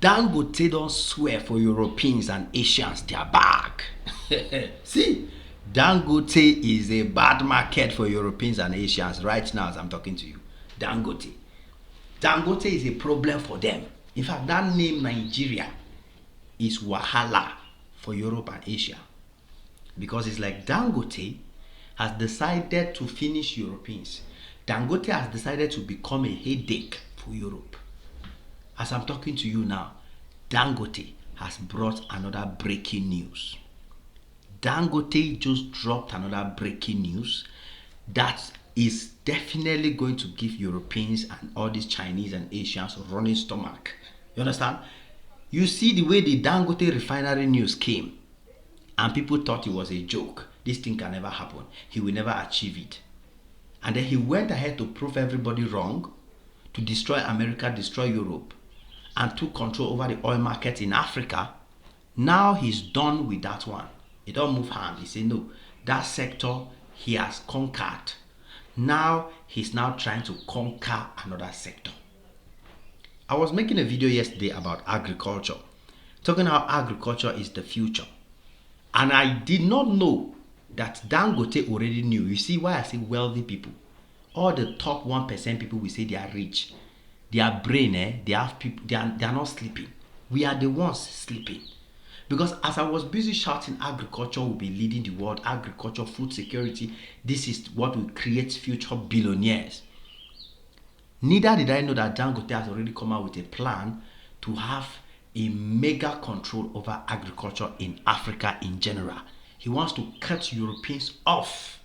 Dangote don't swear for Europeans and Asians their back. See, Dangote is a bad market for Europeans and Asians right now as I'm talking to you. Dangote. Dangote is a problem for them. In fact, that name Nigeria is wahala for Europe and Asia. Because it's like Dangote has decided to finish Europeans. Dangote has decided to become a headache for Europe. As I'm talking to you now, Dangote has brought another breaking news. Dangote just dropped another breaking news that is definitely going to give Europeans and all these Chinese and Asians running stomach. You understand? You see the way the Dangote refinery news came, and people thought it was a joke. This thing can never happen. He will never achieve it. And then he went ahead to prove everybody wrong, to destroy America, destroy Europe, and took control over the oil market in Africa. Now he's done with that one. He don't move hand. He said no, that sector he has conquered. Now he's now trying to conquer another sector. I was making a video yesterday about agriculture, talking how agriculture is the future. And I did not know that Dangote already knew. You see why I say wealthy people? All the top 1% people we say they are rich. Their brain, they have people, they are not sleeping. We are the ones sleeping. Because as I was busy shouting agriculture will be leading the world, agriculture, food security, this is what will create future billionaires. Neither did I know that Dangote has already come out with a plan to have a mega control over agriculture in Africa in general. He wants to cut Europeans off.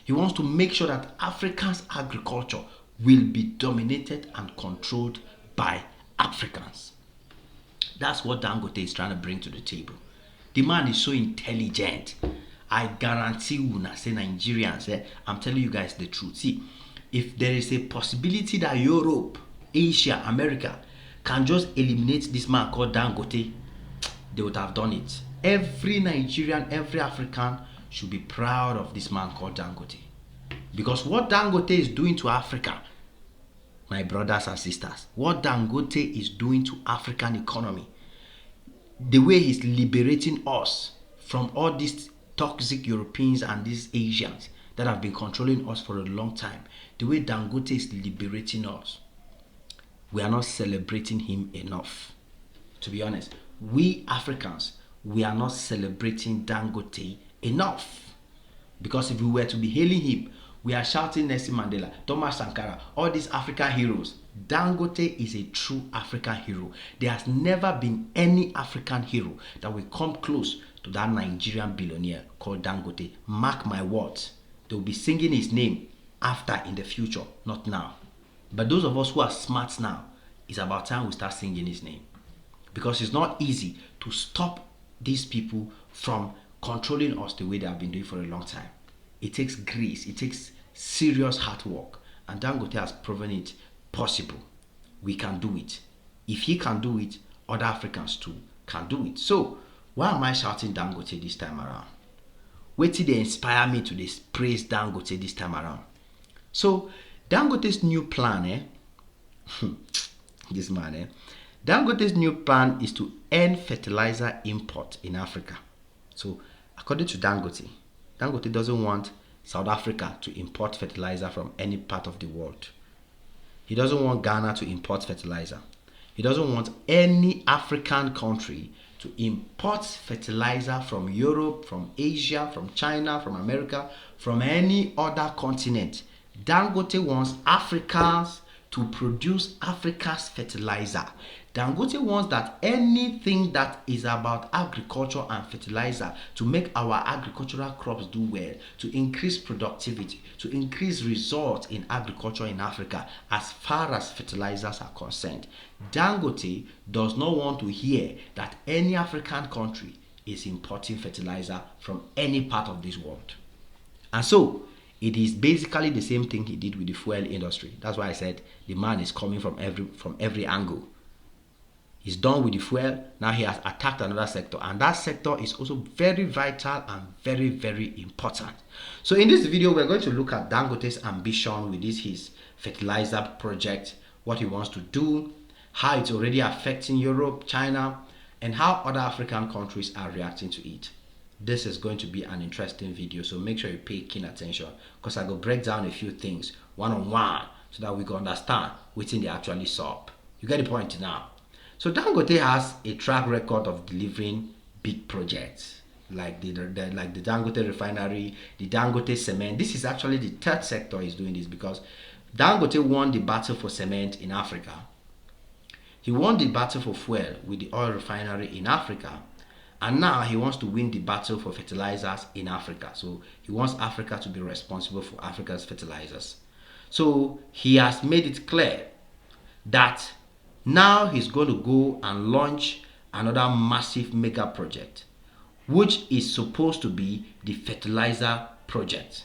He wants to make sure that Africa's agriculture will be dominated and controlled by Africans. That's what Dangote is trying to bring to the table. The man is so intelligent. I guarantee you, say Nigerians, I'm telling you guys the truth. See, if there is a possibility that Europe, Asia, America can just eliminate this man called Dangote, they would have done it. Every Nigerian, every African should be proud of this man called Dangote. Because what Dangote is doing to Africa, my brothers and sisters, what Dangote is doing to African economy, the way he's liberating us from all these toxic Europeans and these Asians that have been controlling us for a long time, the way Dangote is liberating us, we are not celebrating him enough. To be honest, we Africans, we are not celebrating Dangote enough. Because if we were to be hailing him, we are shouting Nelson Mandela, Thomas Sankara, all these African heroes. Dangote is a true African hero. There has never been any African hero that will come close to that Nigerian billionaire called Dangote. Mark my words. They will be singing his name after in the future, not now. But those of us who are smart now, it's about time we start singing his name. Because it's not easy to stop these people from controlling us the way they have been doing for a long time. It takes grace, it takes serious hard work, and Dangote has proven it possible. We can do it. If he can do it, other Africans too can do it. So why am I shouting Dangote this time around? Wait till they inspire me to praise Dangote this time around. So Dangote's new plan, this man, Dangote's new plan is to end fertilizer import in Africa. So according to Dangote, Dangote doesn't want South Africa to import fertilizer from any part of the world. He doesn't want Ghana to import fertilizer. He doesn't want any African country to import fertilizer from Europe, from Asia, from China, from America, from any other continent. Dangote wants Africans to produce Africa's fertilizer. Dangote wants that anything that is about agriculture and fertilizer to make our agricultural crops do well, to increase productivity, to increase results in agriculture in Africa as far as fertilizers are concerned. Dangote does not want to hear that any African country is importing fertilizer from any part of this world. And so, it is basically the same thing he did with the fuel industry. That's why I said the man is coming from every angle. He's done with the fuel. Now he has attacked another sector, and that sector is also very vital and very, very important. So in this video, we're going to look at Dangote's ambition with his fertilizer project, what he wants to do, how it's already affecting Europe, China, and how other African countries are reacting to it. This is going to be an interesting video, so make sure you pay keen attention, because I go break down a few things one on one so that we can understand what they actually solve. You get the point now. So Dangote has a track record of delivering big projects like the Dangote refinery, the Dangote cement. This is actually the third sector is doing this, because Dangote won the battle for cement in Africa. He won the battle for fuel with the oil refinery in Africa. And now he wants to win the battle for fertilizers in Africa. So he wants Africa to be responsible for Africa's fertilizers. So he has made it clear that now he's going to go and launch another massive mega project, which is supposed to be the fertilizer project.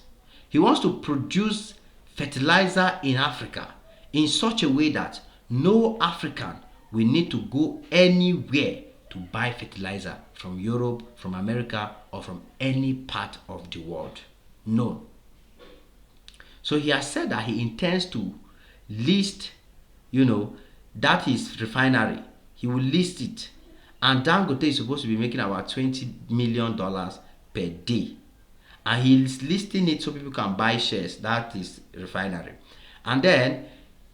He wants to produce fertilizer in Africa in such a way that no African will need to go anywhere to buy fertilizer from Europe, from America, or from any part of the world. No. So he has said that he intends to list, that is refinery. He will list it. And Dangote is supposed to be making about $20 million per day. And he's listing it so people can buy shares. That is refinery. And then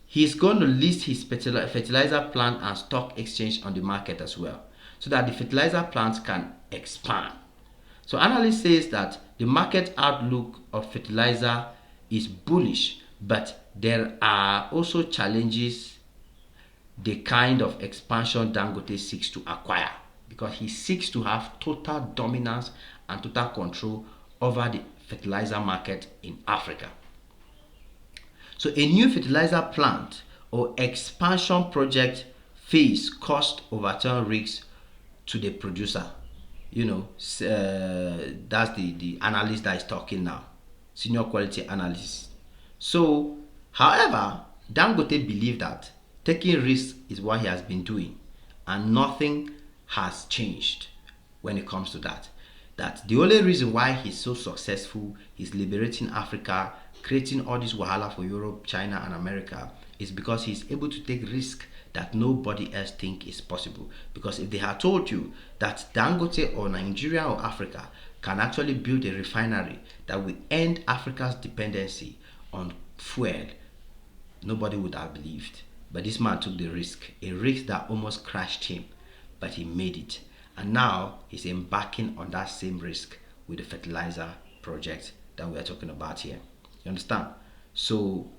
he's going to list his fertilizer plant and stock exchange on the market as well, so that the fertilizer plants can expand. So analyst says that the market outlook of fertilizer is bullish, but there are also challenges the kind of expansion Dangote seeks to acquire, because he seeks to have total dominance and total control over the fertilizer market in Africa. So a new fertilizer plant or expansion project face cost overturn risks to the producer. That's the analyst that is talking now, senior quality analyst. So, however, Dangote believes that taking risks is what he has been doing, and nothing has changed when it comes to that. That the only reason why he's so successful is liberating Africa, creating all this wahala for Europe, China, and America, is because he's able to take risk that nobody else think is possible. Because if they had told you that Dangote or Nigeria or Africa can actually build a refinery that will end Africa's dependency on fuel, nobody would have believed. But this man took the risk, a risk that almost crashed him, but he made it. And now he's embarking on that same risk with the fertilizer project that we're talking about here. You understand? So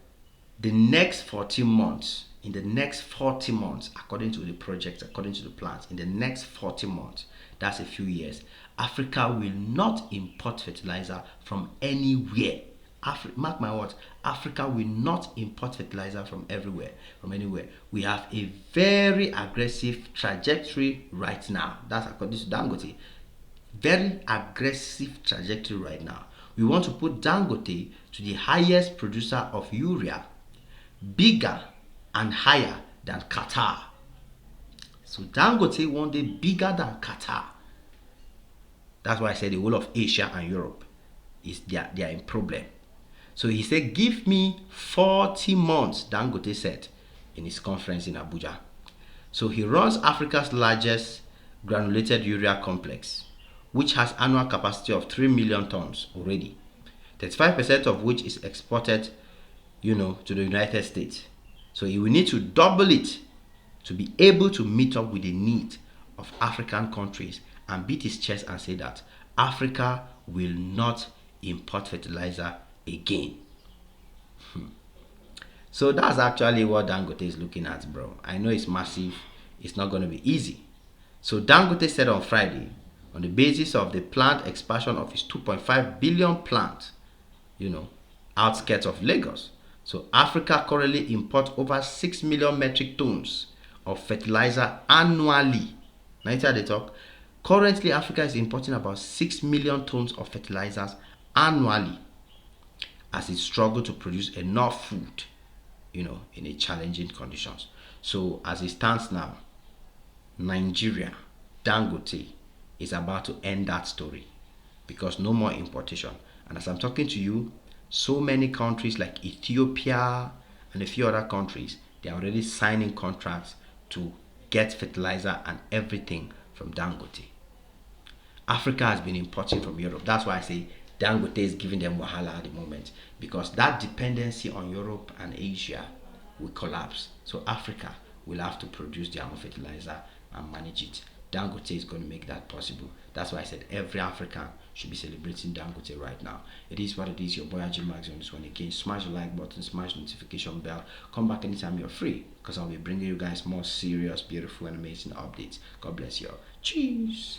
the next 40 months, in the next 40 months, according to the project, according to the plans, in the next 40 months, that's a few years, Africa will not import fertilizer from anywhere. Mark my words, Africa will not import fertilizer from anywhere. We have a very aggressive trajectory right now. That's according to Dangote. Very aggressive trajectory right now. We want to put Dangote to the highest producer of urea, bigger and higher than Qatar. So Dangote one day bigger than Qatar. That's why I said the whole of Asia and Europe is they are in problem. So he said, give me 40 months, Dangote said in his conference in Abuja. So he runs Africa's largest granulated urea complex, which has annual capacity of 3 million tons already, 35% of which is exported, to the United States. So he will need to double it to be able to meet up with the need of African countries and beat his chest and say that Africa will not import fertilizer again. So that's actually what Dangote is looking at, bro. I know it's massive. It's not going to be easy. So Dangote said on Friday, on the basis of the planned expansion of his 2.5 billion plant, outskirts of Lagos. So Africa currently imports over 6 million metric tons of fertilizer annually. Now they talk. Currently, Africa is importing about 6 million tons of fertilizers annually as it struggles to produce enough food, in a challenging conditions. So as it stands now, Nigeria, Dangote, is about to end that story because no more importation. And as I'm talking to you, so many countries like Ethiopia and a few other countries, they are already signing contracts to get fertilizer and everything from Dangote. Africa has been importing from Europe. That's why I say Dangote is giving them wahala at the moment, because that dependency on Europe and Asia will collapse. So Africa will have to produce their own fertilizer and manage it. Dangote is going to make that possible. That's why I said every African should be celebrating Dangote right now. It is what it is. Your boy Ajay Max on this one again. Smash the like button, smash the notification bell. Come back anytime you're free, because I'll be bringing you guys more serious, beautiful, and amazing updates. God bless you all. Cheers.